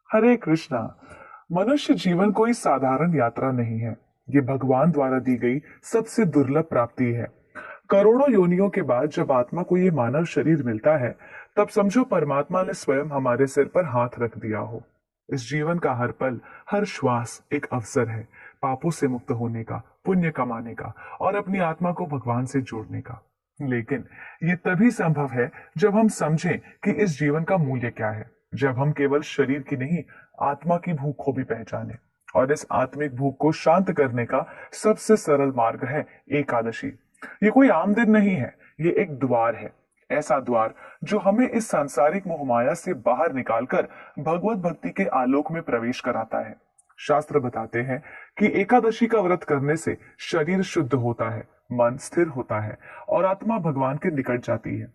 हरे कृष्णा। मनुष्य जीवन कोई साधारण यात्रा नहीं है। ये भगवान द्वारा दी गई सबसे दुर्लभ प्राप्ति है। करोड़ों योनियों के बाद जब आत्मा को ये मानव शरीर मिलता है, तब समझो परमात्मा ने स्वयं हमारे सिर पर हाथ रख दिया हो। इस जीवन का हर पल, हर श्वास एक अवसर है पापों से मुक्त होने का, पुण्य कमाने का और अपनी आत्मा को भगवान से जोड़ने का। लेकिन ये तभी संभव है जब हम समझें कि इस जीवन का मूल्य क्या है, जब हम केवल शरीर की नहीं, आत्मा की भूख को भी पहचाने। और इस आत्मिक भूख को शांत करने का सबसे सरल मार्ग है एकादशी। ये कोई आम दिन नहीं है, ये एक द्वार है। ऐसा द्वार जो हमें इस सांसारिक मोहमाया से बाहर निकालकर भगवत भक्ति के आलोक में प्रवेश कराता है। शास्त्र बताते हैं कि एकादशी का व्रत करने से शरीर शुद्ध होता है, मन स्थिर होता है और आत्मा भगवान के निकट जाती है।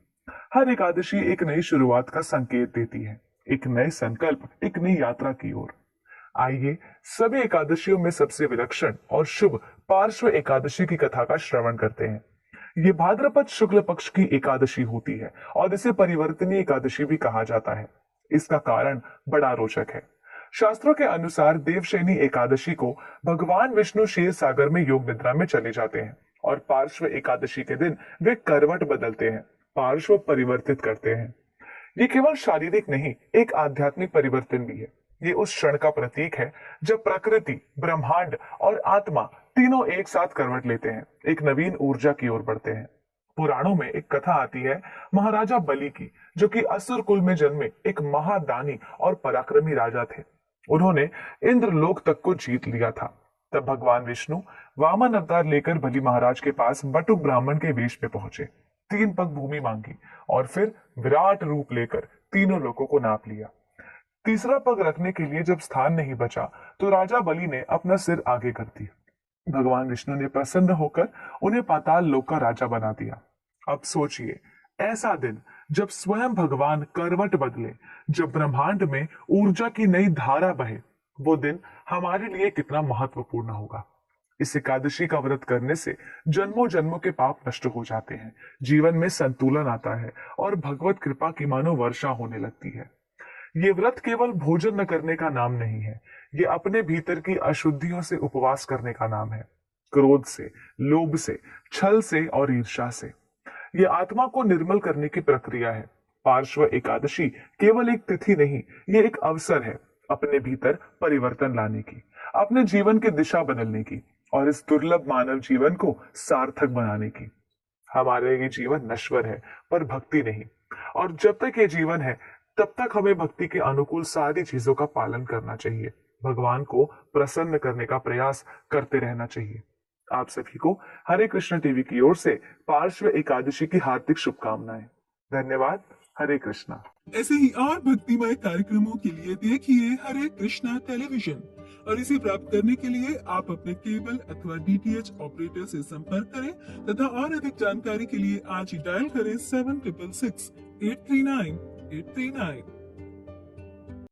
हर एकादशी एक नई शुरुआत का संकेत देती है, एक नए संकल्प, एक नई यात्रा की ओर। आइए सभी एकादशियों में सबसे विलक्षण और शुभ पार्श्व एकादशी की कथा का श्रवण करते हैं। ये भाद्रपद शुक्ल पक्ष की एकादशी होती है और इसे परिवर्तनीय एकादशी भी कहा जाता है। इसका कारण बड़ा रोचक है। शास्त्रों के अनुसार देवशयनी एकादशी को भगवान विष्णु क्षीर सागर में योग निद्रा में चले जाते हैं और पार्श्व एकादशी के दिन वे करवट बदलते हैं, पार्श्व परिवर्तित करते हैं। ये केवल शारीरिक नहीं, एक आध्यात्मिक परिवर्तन भी है। ये उस क्षण का प्रतीक है जब प्रकृति, ब्रह्मांड और आत्मा तीनों एक साथ करवट लेते हैं, एक नवीन ऊर्जा की ओर बढ़ते हैं। पुराणों में एक कथा आती है महाराजा बलि की, जो कि असुर कुल में जन्मे एक महादानी और पराक्रमी राजा थे। उन्होंने इंद्रलोक तक को जीत लिया था। तब भगवान विष्णु वामन अवतार लेकर बलि महाराज के पास बटुक ब्राह्मण के वेश में पहुंचे, 3 पग भूमि मांगी और फिर विराट रूप लेकर तीनों लोगों को नाप लिया। तीसरा पग रखने के लिए जब स्थान नहीं बचा, तो राजा बलि ने अपना सिर आगे कर दिया। भगवान विष्णु ने प्रसन्न होकर उन्हें पाताल लोक का राजा बना दिया। अब सोचिए, ऐसा दिन जब स्वयं भगवान करवट बदले, जब ब्रह्मांड में ऊर्जा की नई धारा बहे, वो दिन हमारे लिए कितना महत्वपूर्ण होगा। इस एकादशी का व्रत करने से जन्मों जन्मों के पाप नष्ट हो जाते हैं, जीवन में संतुलन आता है और भगवत कृपा की मानो वर्षा होने लगती है। ये व्रत केवल भोजन न करने का नाम नहीं है, ये अपने भीतर की अशुद्धियों से उपवास करने का नाम है। क्रोध से, लोभ से, छल से और ईर्ष्या से। ये आत्मा को निर्मल करने की प्रक्रिया है। पार्श्व एकादशी केवल एक तिथि नहीं, ये एक अवसर है अपने भीतर परिवर्तन लाने की, अपने जीवन की दिशा बदलने की और इस दुर्लभ मानव जीवन को सार्थक बनाने की। हमारे ये जीवन नश्वर है, पर भक्ति नहीं। और जब तक ये जीवन है, तब तक हमें भक्ति के अनुकूल सारी चीजों का पालन करना चाहिए, भगवान को प्रसन्न करने का प्रयास करते रहना चाहिए। आप सभी को हरे कृष्ण टीवी की ओर से पार्श्व एकादशी की हार्दिक शुभकामनाएं। धन्यवाद। हरे कृष्णा। ऐसे ही और भक्तिमय कार्यक्रमों के लिए देखिए हरे कृष्णा टेलीविजन और इसे प्राप्त करने के लिए आप अपने केबल अथवा डीटीएच ऑपरेटर से संपर्क करें तथा और अधिक जानकारी के लिए आज ही डायल करें 7666 839 839।